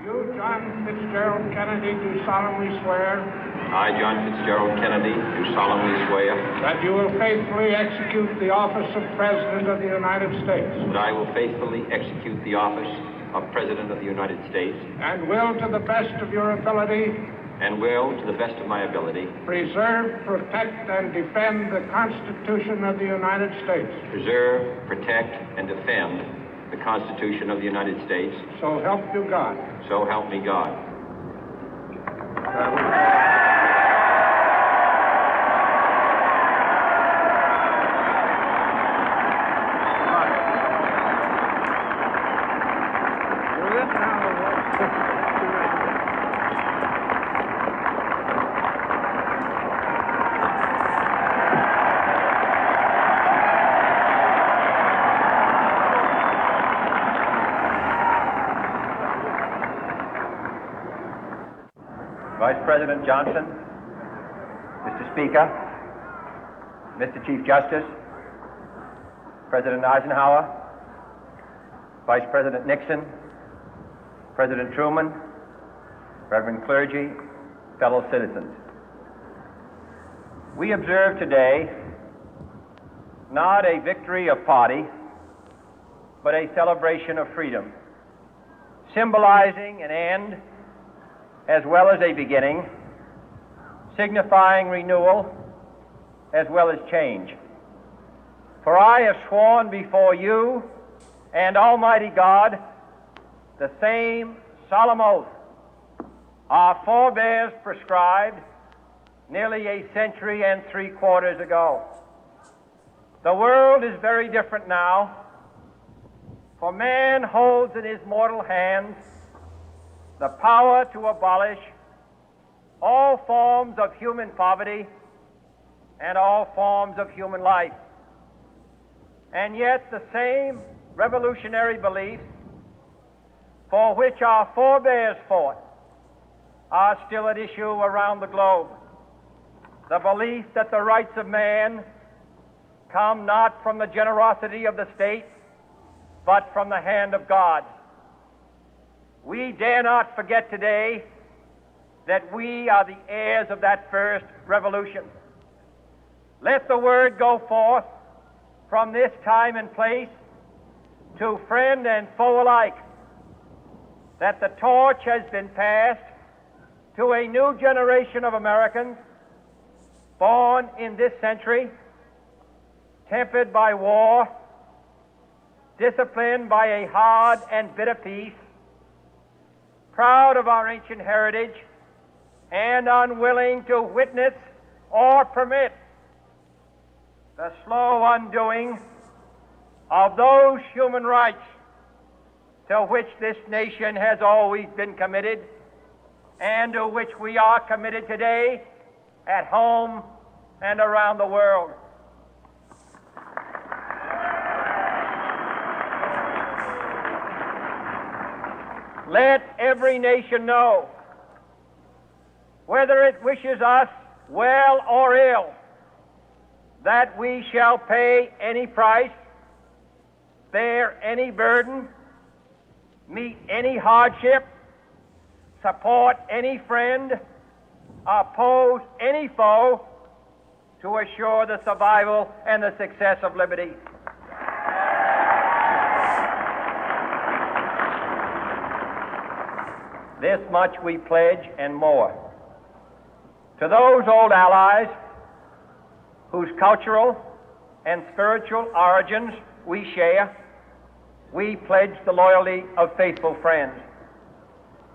You, John Fitzgerald Kennedy, do solemnly swear I, John Fitzgerald Kennedy, do solemnly swear that you will faithfully execute the office of President of the United States that I will faithfully execute the office of President of the United States and will, to the best of your ability, and will, to the best of my ability, preserve, protect, and defend the Constitution of the United States. preserve, protect, and defend the Constitution of the United States. So help you God. So help me God. Vice President Johnson, Mr. Speaker, Mr. Chief Justice, President Eisenhower, Vice President Nixon, President Truman, Reverend clergy, fellow citizens. We observe today not a victory of party, but a celebration of freedom, symbolizing an end as well as a beginning, signifying renewal as well as change. For I have sworn before you and Almighty God the same solemn oath our forebears prescribed nearly a century and 3/4 ago. The world is very different now, for man holds in his mortal hands the power to abolish all forms of human poverty and all forms of human life. And yet the same revolutionary beliefs for which our forebears fought are still at issue around the globe. The belief that the rights of man come not from the generosity of the state, but from the hand of God. We dare not forget today that we are the heirs of that first revolution. Let the word go forth from this time and place to friend and foe alike that the torch has been passed to a new generation of Americans born in this century, tempered by war, disciplined by a hard and bitter peace, proud of our ancient heritage, and unwilling to witness or permit the slow undoing of those human rights to which this nation has always been committed and to which we are committed today at home and around the world. Let every nation know, whether it wishes us well or ill, that we shall pay any price, bear any burden, meet any hardship, support any friend, oppose any foe to assure the survival and the success of liberty. This much we pledge and more. To those old allies whose cultural and spiritual origins we share, we pledge the loyalty of faithful friends.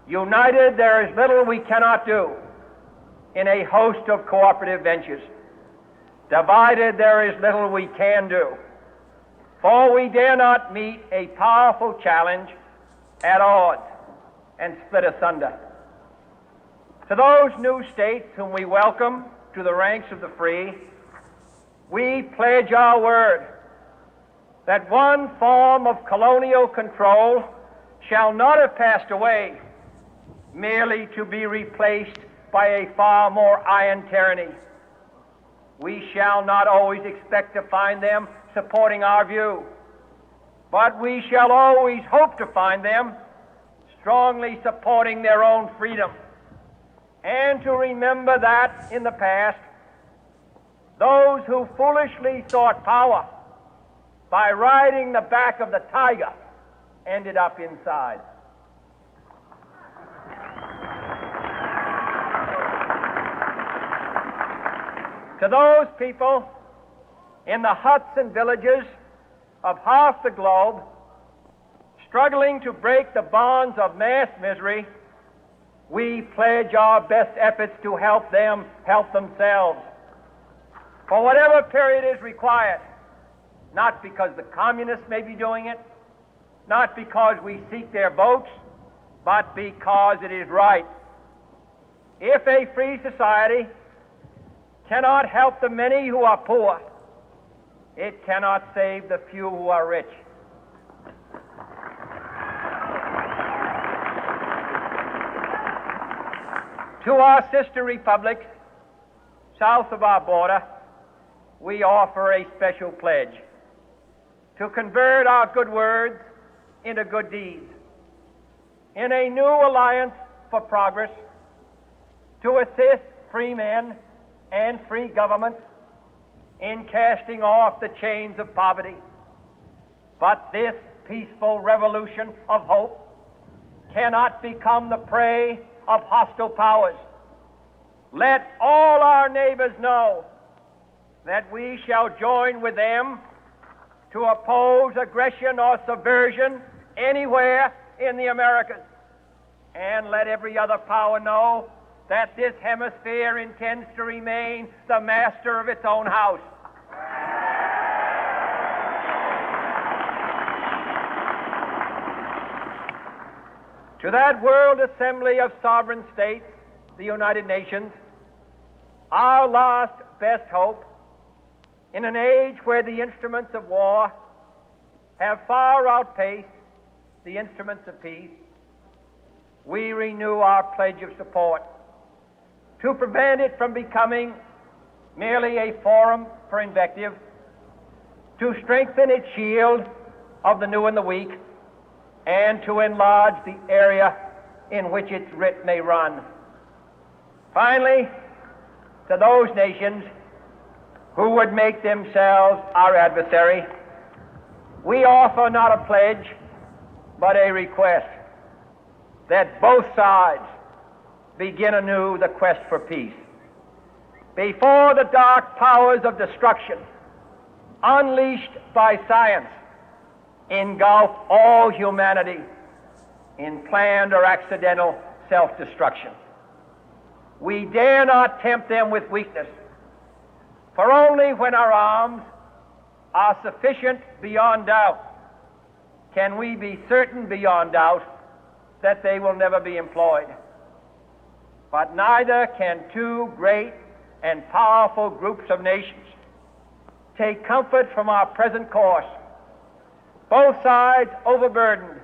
United, there is little we cannot do in a host of cooperative ventures. Divided, there is little we can do, for we dare not meet a powerful challenge at odds and split asunder. To those new states whom we welcome to the ranks of the free, we pledge our word that one form of colonial control shall not have passed away, merely to be replaced by a far more iron tyranny. We shall not always expect to find them supporting our view, but we shall always hope to find them strongly supporting their own freedom, and to remember that in the past, those who foolishly sought power by riding the back of the tiger ended up inside. To those people in the huts and villages of half the globe struggling to break the bonds of mass misery, we pledge our best efforts to help them help themselves for whatever period is required, not because the communists may be doing it, not because we seek their votes, but because it is right. If a free society cannot help the many who are poor, it cannot save the few who are rich. To our sister republics south of our border, we offer a special pledge to convert our good words into good deeds, in a new alliance for progress, to assist free men and free governments in casting off the chains of poverty. But this peaceful revolution of hope cannot become the prey of hostile powers. Let all our neighbors know that we shall join with them to oppose aggression or subversion anywhere in the Americas. And let every other power know that this hemisphere intends to remain the master of its own house. To that World Assembly of Sovereign States, the United Nations, our last best hope, in an age where the instruments of war have far outpaced the instruments of peace, we renew our pledge of support to prevent it from becoming merely a forum for invective, to strengthen its shield of the new and the weak, and to enlarge the area in which its writ may run. Finally, to those nations who would make themselves our adversary, we offer not a pledge, but a request that both sides begin anew the quest for peace. Before the dark powers of destruction, unleashed by science, engulf all humanity in planned or accidental self-destruction, we dare not tempt them with weakness, for only when our arms are sufficient beyond doubt can we be certain beyond doubt that they will never be employed. But neither can two great and powerful groups of nations take comfort from our present course, both sides overburdened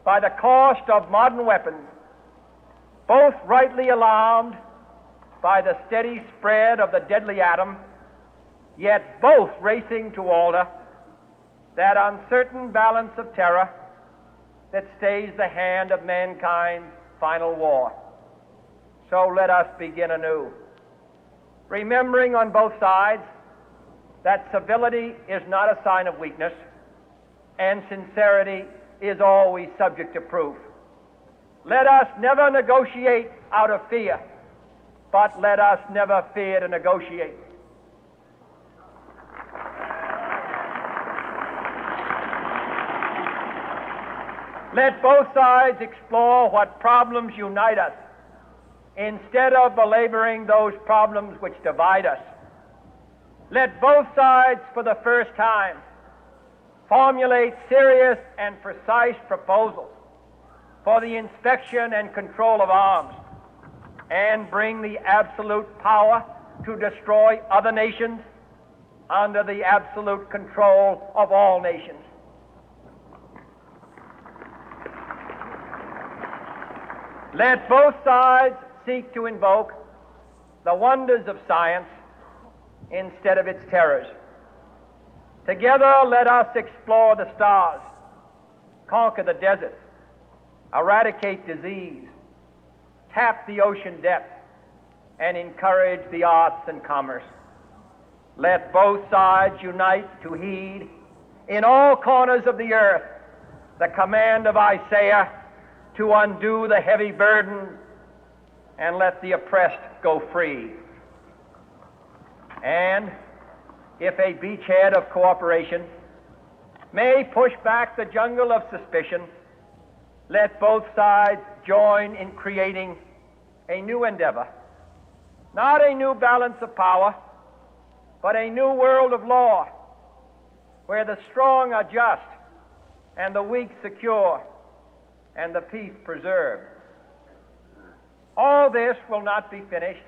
by the cost of modern weapons, both rightly alarmed by the steady spread of the deadly atom, yet both racing to alter that uncertain balance of terror that stays the hand of mankind's final war. So let us begin anew, remembering on both sides that civility is not a sign of weakness, and sincerity is always subject to proof. Let us never negotiate out of fear, but let us never fear to negotiate. Let both sides explore what problems unite us, instead of belaboring those problems which divide us. Let both sides, for the first time, formulate serious and precise proposals for the inspection and control of arms, and bring the absolute power to destroy other nations under the absolute control of all nations. Let both sides seek to invoke the wonders of science instead of its terrors. Together, let us explore the stars, conquer the deserts, eradicate disease, tap the ocean depth, and encourage the arts and commerce. Let both sides unite to heed in all corners of the earth the command of Isaiah to undo the heavy burden and let the oppressed go free. And if a beachhead of cooperation may push back the jungle of suspicion, let both sides join in creating a new endeavor, not a new balance of power, but a new world of law, where the strong are just and the weak secure and the peace preserved. All this will not be finished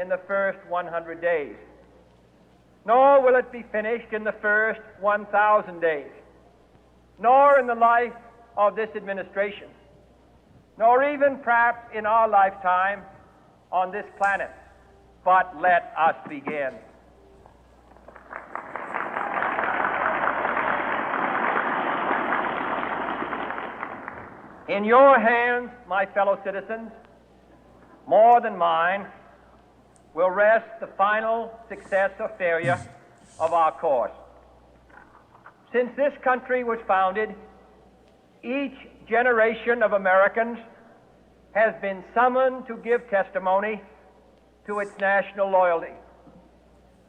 in the first 100 days, nor will it be finished in the first 1,000 days, nor in the life of this administration, nor even perhaps in our lifetime on this planet. But let us begin. In your hands, my fellow citizens, more than mine, will rest the final success or failure of our course. Since this country was founded, each generation of Americans has been summoned to give testimony to its national loyalty.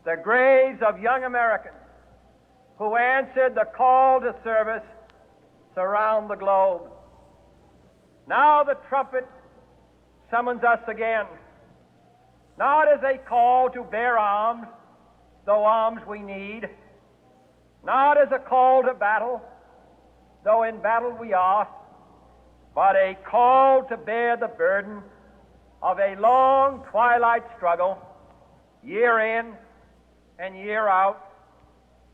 The graves of young Americans who answered the call to service surround the globe. Now the trumpet summons us again, not as a call to bear arms, though arms we need, not as a call to battle, though in battle we are, but a call to bear the burden of a long twilight struggle, year in and year out,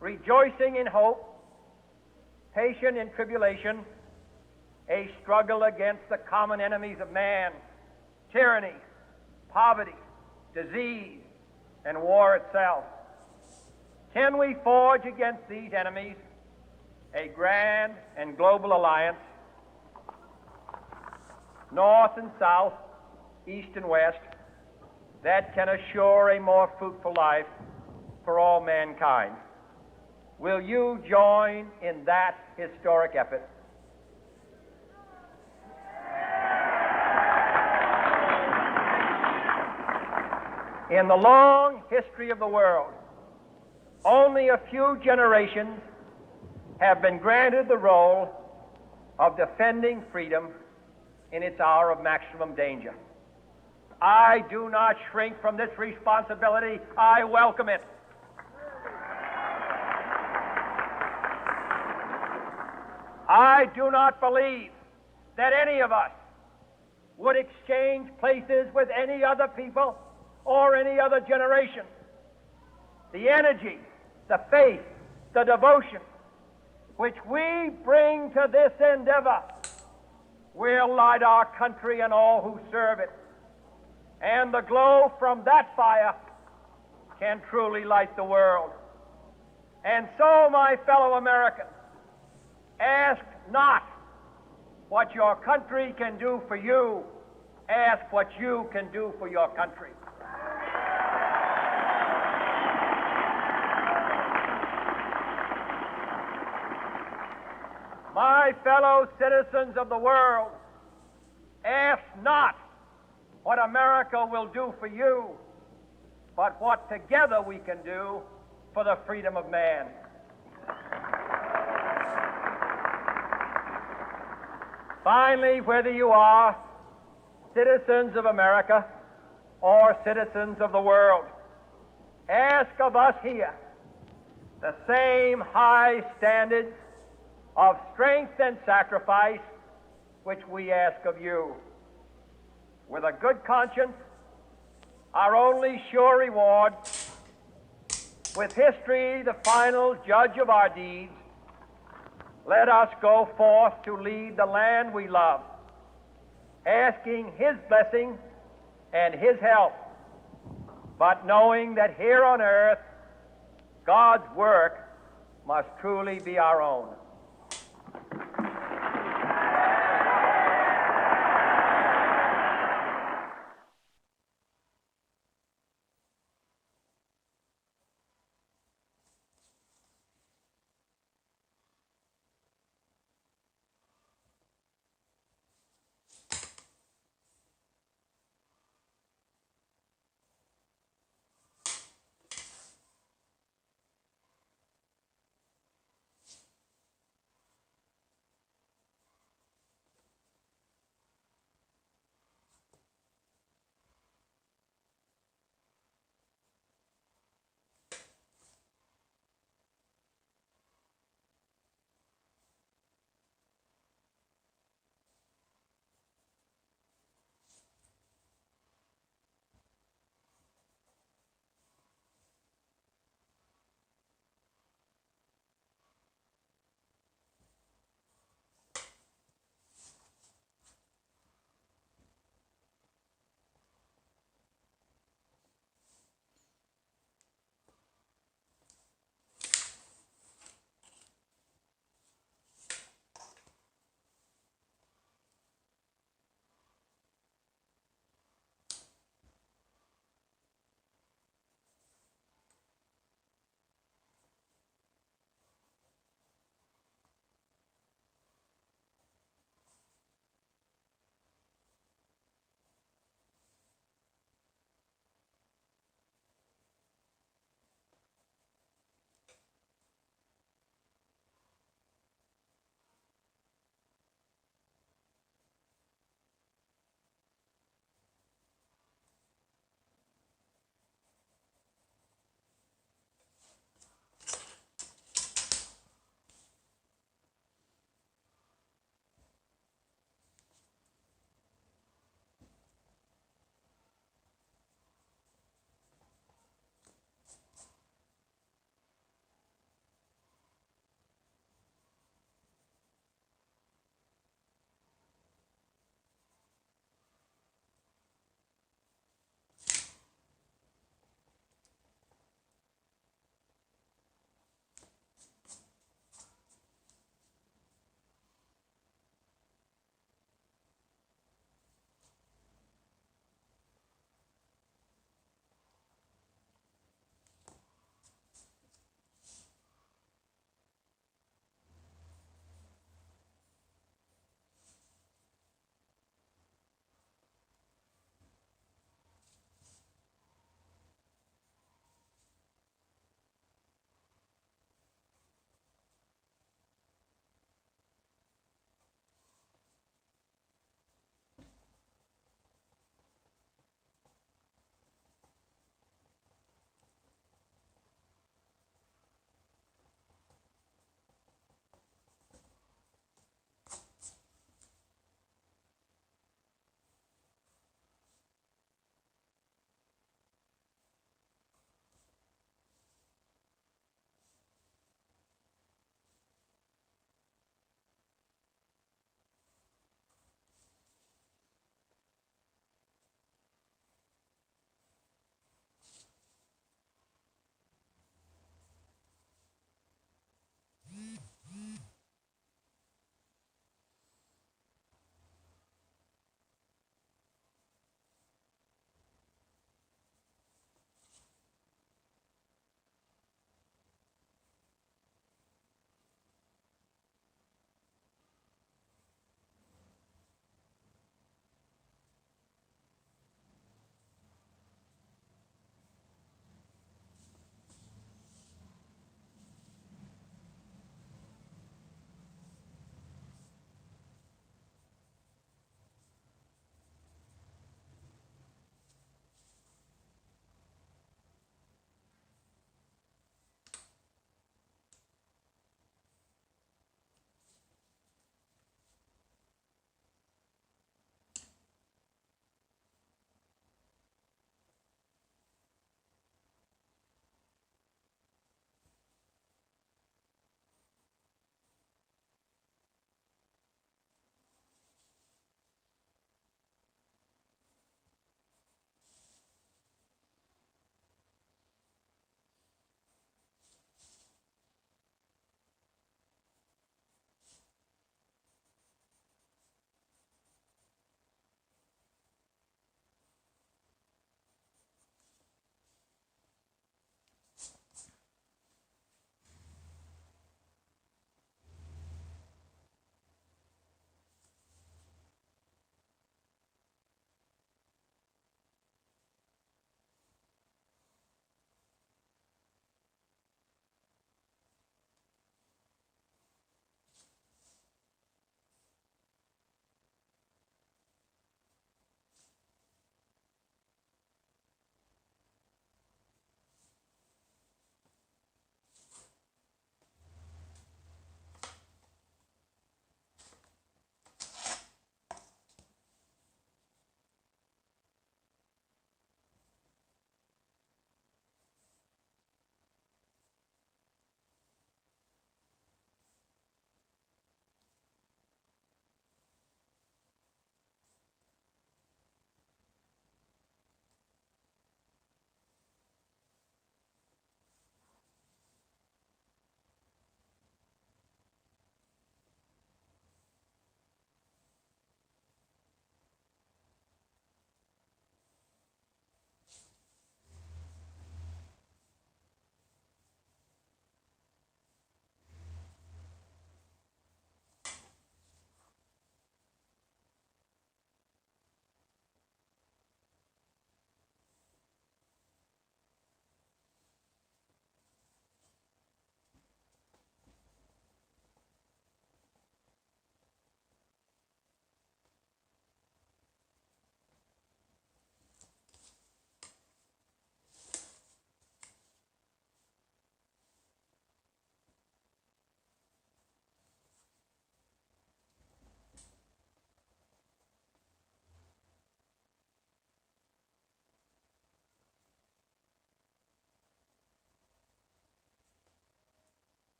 rejoicing in hope, patient in tribulation, a struggle against the common enemies of man, tyranny, poverty, disease, and war itself. Can we forge against these enemies a grand and global alliance, north and south, east and west, that can assure a more fruitful life for all mankind? Will you join in that historic effort? In the long history of the world, only a few generations have been granted the role of defending freedom in its hour of maximum danger. I do not shrink from this responsibility. I welcome it. I do not believe that any of us would exchange places with any other people or any other generation. The energy, the faith, the devotion which we bring to this endeavor will light our country and all who serve it. And the glow from that fire can truly light the world. And so, my fellow Americans, ask not what your country can do for you, ask what you can do for your country. My fellow citizens of the world, ask not what America will do for you, but what together we can do for the freedom of man. Finally, whether you are citizens of America or citizens of the world, ask of us here the same high standards of strength and sacrifice which we ask of you. With a good conscience, our only sure reward, with history the final judge of our deeds, let us go forth to lead the land we love, asking His blessing and His help, but knowing that here on earth, God's work must truly be our own.